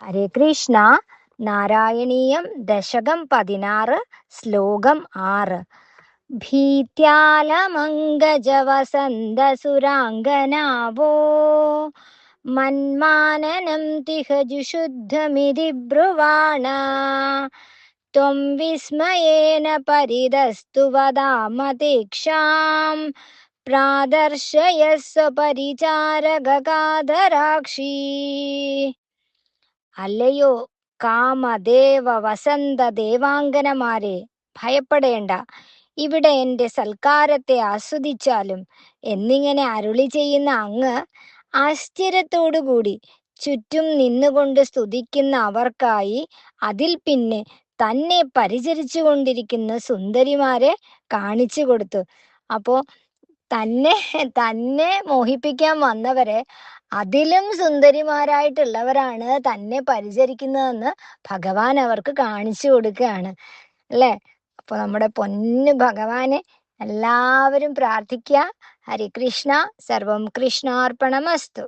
ഹരേ കൃഷ്ണ. നാരായണീയം ദശകം 16 ശ്ലോകം 6. ഭീത്യാലമംഗജവസന്തസുരാംഗനാവോ മന്മാനനം തിഹജുഷുദ്ധമിതി ബ്രുവാണ ത്വം വിസ്മയേന പരിതസ്തു വദാമതീക്ഷാം പ്രാദർശയസ്വ പരിചാരകാദരാക്ഷി. അല്ലയോ കാമദേവ വസന്ത ദേവാംഗനമാരെ, ഭയപ്പെടേണ്ട, ഇവിടെ എന്റെ സൽക്കാരത്തെ ആസ്വദിച്ചാലും എന്നിങ്ങനെ അരുളി ചെയ്യുന്ന അങ്ങ് ആശ്ചര്യത്തോടുകൂടി ചുറ്റും നിന്നുകൊണ്ട് സ്തുതിക്കുന്ന അവർക്കായി അതിൽ പിന്നെ തന്നെ പരിചരിച്ചു കൊണ്ടിരിക്കുന്ന സുന്ദരിമാരെ കാണിച്ചു കൊടുത്തു. അപ്പോ തന്നെ തന്നെ മോഹിപ്പിക്കാൻ വന്നവരെ അതിലും സുന്ദരിമാരായിട്ടുള്ളവരാണ് തന്നെ പരിചരിക്കുന്നതെന്ന് ഭഗവാൻ അവർക്ക് കാണിച്ചു കൊടുക്കുകയാണ് അല്ലേ. അപ്പൊ നമ്മുടെ പൊന്നു ഭഗവാനെ എല്ലാവരും പ്രാർത്ഥിക്കുക. ഹരികൃഷ്ണ. സർവം കൃഷ്ണാർപ്പണമസ്തു.